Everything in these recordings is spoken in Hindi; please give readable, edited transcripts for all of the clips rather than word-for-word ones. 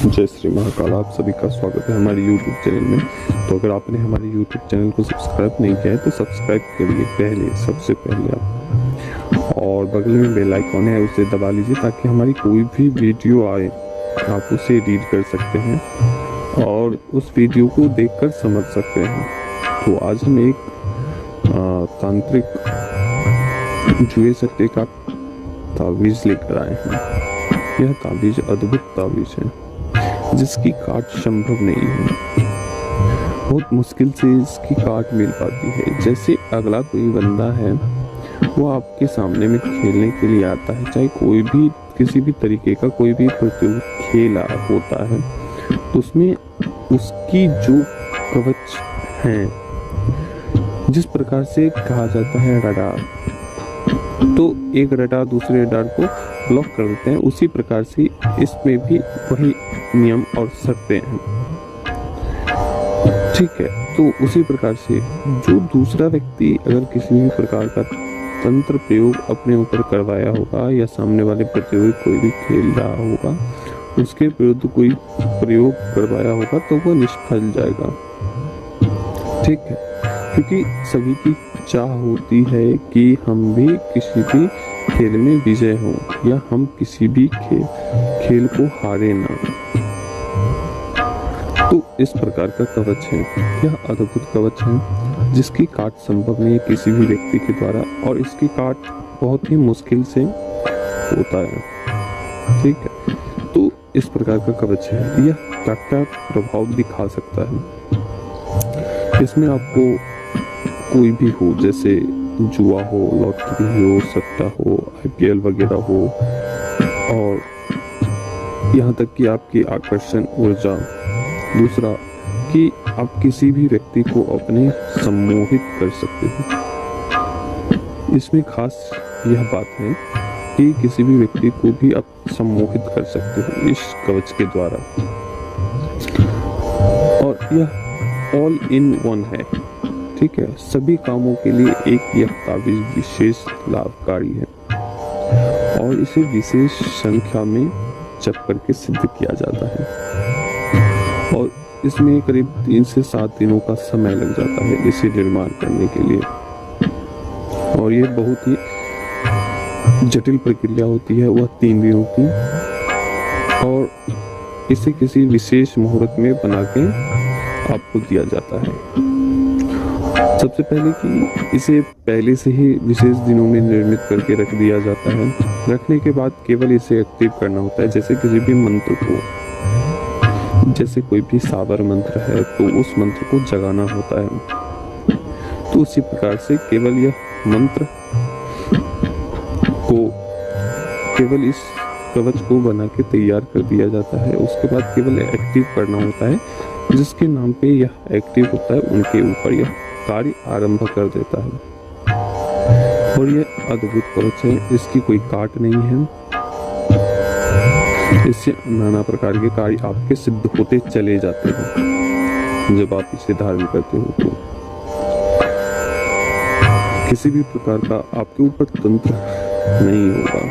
जय श्री महाकाल। आप सभी का स्वागत है हमारे YouTube चैनल में। तो अगर आपने हमारे YouTube चैनल को सब्सक्राइब नहीं किया है तो सब्सक्राइब करिए सबसे पहले आप, और बगल में बेल आइकॉन है उसे दबा लीजिए ताकि हमारी कोई भी वीडियो आए आप उसे रीड कर सकते हैं और उस वीडियो को देखकर समझ सकते हैं। तो आज हम एक तांत्रिक जुए सट्टे का तावीज़ लेकर आए हैं। यह तावीज़ अद्भुत तावीज़ है जिसकी काट संभव नहीं है। बहुत मुश्किल से इसकी काट मिल पाती है। जैसे अगला कोई बंदा है वो आपके सामने में खेलने के लिए आता है, चाहे कोई भी किसी भी तरीके का कोई भी प्रतियोगिता खेल होता है, तो उसमें उसकी जो कवच है, जिस प्रकार से कहा जाता है रडार, तो एक रडार दूसरे रडार को ब्लॉक कर देते हैं, उसी प्रकार से इसमें भी वही नियम और शर्तें हैं। ठीक है, तो उसी प्रकार से जो दूसरा व्यक्ति अगर किसी भी प्रकार का तंत्र प्रयोग अपने ऊपर करवाया होगा या सामने वाले प्रतियोगी कोई भी खेल रहा होगा उसके विरुद्ध कोई प्रयोग करवाया होगा तो वह निष्फल जाएगा। ठीक है, क्योंकि सभी की चाह होती है कि हम भी किसी भी खेल में विजय हो या हम किसी भी खेल को हारे ना। तो इस प्रकार का कवच है, यह अद्भुत कवच है जिसकी काट संभव नहीं है किसी भी व्यक्ति के द्वारा, और इसकी काट बहुत ही मुश्किल से होता है। ठीक है, तो इस प्रकार का कवच है, यह क्या प्रभाव दिखा सकता है। इसमें आपको कोई भी हो, जैसे जुआ हो, लॉटरी हो, सट्टा हो, IPL वगैरह हो, और यहाँ तक कि आपकी आकर्षण ऊर्जा, दूसरा कि आप किसी भी व्यक्ति को अपने सम्मोहित कर सकते हो। इसमें खास यह बात है कि किसी भी व्यक्ति को भी आप सम्मोहित कर सकते हो इस कवच के द्वारा, और यह ऑल इन वन है। ठीक है, सभी कामों के लिए एक यह तावीज़ विशेष लाभकारी है और इसे विशेष संख्या में जप करके सिद्ध किया जाता है, और इसमें करीब 3 से 7 दिनों का समय लग जाता है इसे निर्माण करने के लिए, और ये बहुत ही जटिल प्रक्रिया होती है, वह 3 दिनों की, और इसे किसी विशेष मुहूर्त में बना के आपको दिया जाता है। सबसे पहले कि इसे पहले से ही विशेष दिनों में निर्मित करके रख दिया जाता है। रखने के बाद केवल इसे एक्टिव करना होता है। जैसे किसी भी मंत्र को, जैसे कोई भी सावर मंत्र है तो उस मंत्र को जगाना होता है, तो उसी प्रकार से केवल यह मंत्र को, केवल इस कवच को बना के तैयार कर दिया जाता है। उसके बाद केवल एक्टिव करना होता है, जिसके नाम पे यह एक्टिव होता है उनके ऊपर यह कार्य आरंभ कर देता है। और यह अद्भुत कवच है, इसकी कोई काट नहीं है। इससे नाना प्रकार के कार्य आपके सिद्ध होते चले जाते हैं जब आप इसे धारण करते हो। तो किसी भी प्रकार का आपके ऊपर तंत्र नहीं होगा।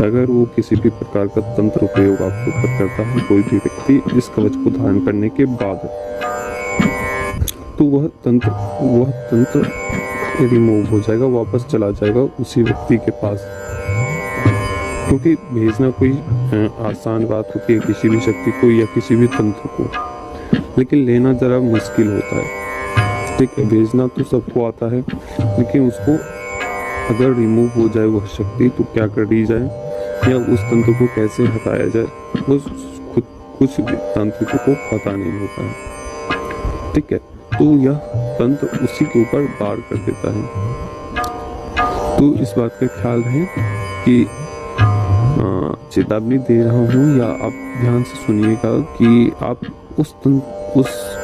अगर वो किसी भी प्रकार का तंत्र उपयोग आपके ऊपर करता है कोई भी व्यक्ति इस कवच को धारण करने के बाद, तो वह तंत्र रिमूव हो जाएगा, वापस चला जाएगा उसी व्यक्ति के पास। क्योंकि भेजना कोई आसान बात होती है किसी भी शक्ति को या किसी भी तंत्र को, लेकिन लेना जरा मुश्किल होता है। ठीक है, भेजना तो सबको आता है, लेकिन उसको अगर रिमूव हो जाए वह शक्ति तो क्या कर दी जाए या उस तंत्र को कैसे हटाया जाए, वो खुद कुछ तांत्रिकों को पता नहीं होता है। ठीक है, तो यह तंत्र उसी के ऊपर वार कर देता है। तो इस बात का ख्याल रहे कि चेतावनी दे रहा हूँ, या आप ध्यान से सुनिएगा कि आप उस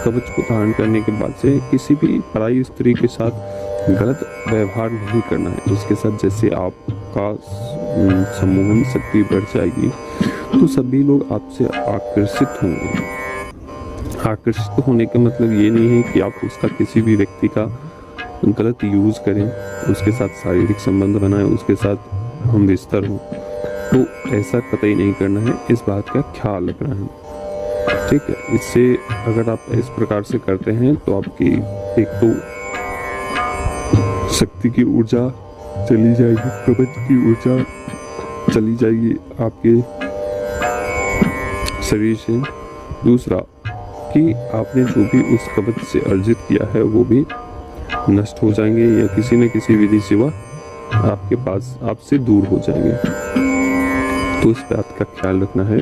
कवच को धारण करने के बाद से किसी भी पराई स्त्री के साथ गलत व्यवहार नहीं करना है। उसके साथ जैसे आपका सम्मोहन शक्ति बढ़ जाएगी तो सभी लोग आपसे आकर्षित होंगे। आकर्षित होने का मतलब ये नहीं है कि आप उसका किसी भी व्यक्ति का गलत यूज करें, उसके साथ शारीरिक संबंध बनाएं, उसके साथ हम विस्तर हों। तो ऐसा कतई नहीं करना है, इस बात का ख्याल रखना है। ठीक है, इससे अगर आप इस प्रकार से करते हैं तो आपकी एक तो शक्ति की ऊर्जा चली जाएगी, कवच की ऊर्जा चली जाएगी आपके शरीर से। दूसरा कि आपने जो भी उस कवच से अर्जित किया है वो भी नष्ट हो जाएंगे या किसी न किसी विधि से वह आपके पास आपसे दूर हो जाएंगे। तो इस बात का ख्याल रखना है।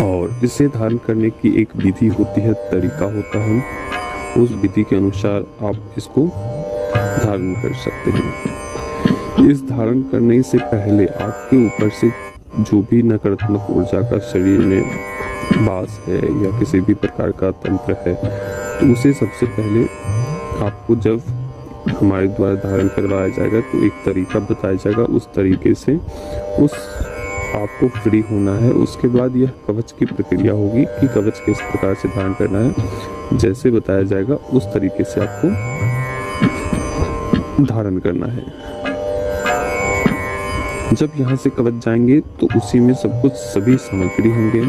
और इसे धारण करने की एक विधि होती है, तरीका होता है, उस विधि के अनुसार आप इसको धारण कर सकते हैं। इस धारण करने से पहले आपके ऊपर से जो भी नकारात्मक ऊर्जा का शरीर में वास है या किसी भी प्रकार का तंत्र है, तो उसे सबसे पहले आपको जब हमारे द्वारा धारण करवाया जाएगा तो एक तरीका बताया जाएगा, उस तरीके से उस आपको फ्री होना है। उसके बाद यह कवच की प्रक्रिया होगी कि कवच किस प्रकार से धारण करना है, जैसे बताया जाएगा उस तरीके से आपको धारण करना है। जब यहाँ से कवच जाएंगे तो उसी में सब कुछ सभी सामग्री होंगे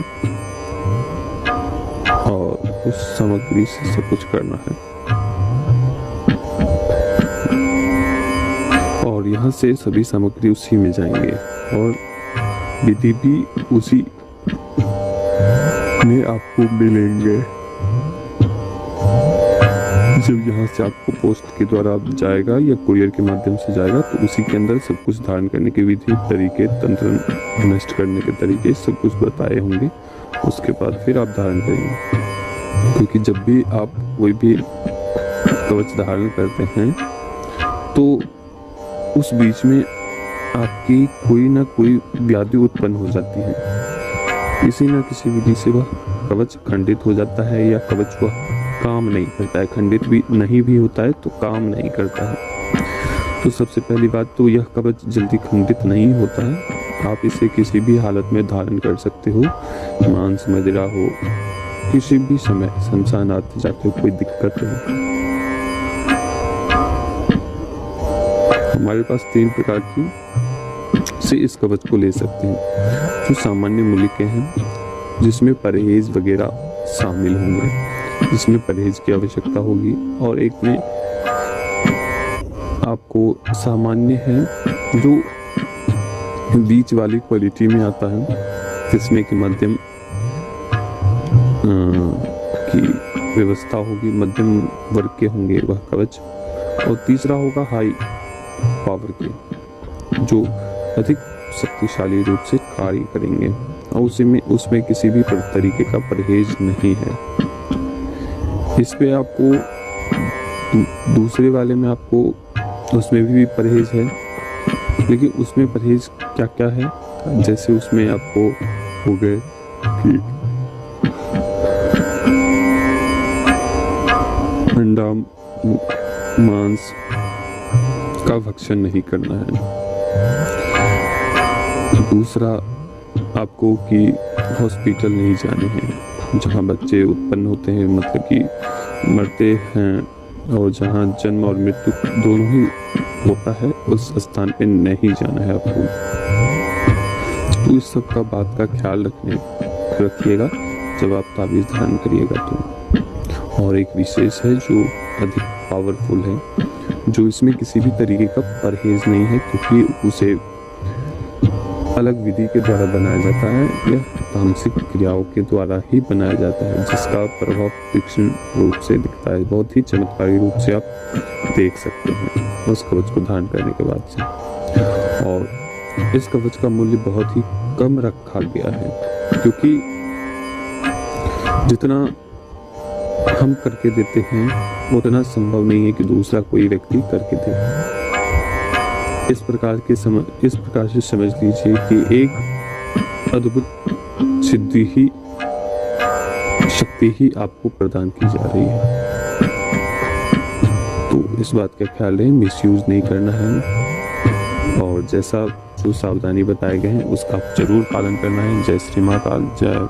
और उस सामग्री से सब कुछ करना है। और यहाँ से सभी सामग्री उसी में जाएंगे और विधि भी उसी में आपको मिलेंगे। जब यहाँ से आपको पोस्ट के द्वारा जाएगा या कुरियर के माध्यम से जाएगा तो उसी के अंदर सब कुछ धारण करने की विधि, तरीके, तंत्र, नष्ट करने के तरीके सब कुछ बताए होंगे। उसके बाद फिर आप धारण करेंगे, क्योंकि जब भी आप कोई भी कवच धारण करते हैं तो उस बीच में आपकी कोई ना कोई व्याधि उत्पन्न हो जाती है, किसी न किसी विधि से वह कवच खंडित हो जाता है या कवच वह काम नहीं करता है। खंडित भी नहीं भी होता है तो काम नहीं करता है। तो सबसे पहली बात तो यह कवच जल्दी खंडित नहीं होता है। आप इसे किसी भी हालत में धारण कर सकते हो, मांस मदिरा हो, किसी भी समय शमशान आते जाते हो, कोई दिक्कत नहीं। हमारे पास 3 प्रकार की से इस कवच को ले सकते हैं। जो सामान्य मूलिकें हैं जिसमें परहेज वगैरह शामिल होंगे, जिसमें परहेज की आवश्यकता होगी, और एक में आपको सामान्य है जो बीच वाली क्वालिटी में आता है, जिसमें कि मध्यम की व्यवस्था होगी, मध्यम वर्ग के होंगे वह कवच। और तीसरा होगा हाई पावर के, जो अधिक शक्तिशाली रूप से कार्य करेंगे और उसमें किसी भी तरीके का परहेज नहीं है। इस पे आपको दूसरे वाले में आपको उसमें भी परहेज है, लेकिन उसमें परहेज क्या क्या है, जैसे उसमें आपको हो गए कि अंडा मांस का भक्षण नहीं करना है। दूसरा आपको कि हॉस्पिटल नहीं जाने हैं जहाँ बच्चे उत्पन्न होते हैं, मतलब कि मरते हैं, और जहाँ जन्म और मृत्यु दोनों ही होता है, उस स्थान पे नहीं जाना है आपको। तो इस सब का बात का ख्याल रखिएगा जब आप ताबीज़ धारण करिएगा तो। और एक विशेष है जो अधिक पावरफुल है, जो इसमें किसी भी तरीके का परहेज नहीं है, क्योंकि उसे अलग विधि के द्वारा बनाया जाता है या तामसिक क्रियाओं के द्वारा ही बनाया जाता है, जिसका प्रभाव तीक्ष्ण रूप से दिखता है। बहुत ही चमत्कारी रूप से आप देख सकते हैं उस कवच को धारण करने के बाद से। और इस कवच का मूल्य बहुत ही कम रखा गया है, क्योंकि जितना हम करके देते हैं उतना संभव नहीं है कि दूसरा कोई व्यक्ति करके दे। इस प्रकार से समझ लीजिए कि एक अद्भुत सिद्धि ही शक्ति ही आपको प्रदान की जा रही है। तो इस बात का ख्याल रहे, मिसयूज नहीं करना है, और जैसा जो सावधानी बताए गए हैं उसका आप जरूर पालन करना है। जय श्री महाकाल, जय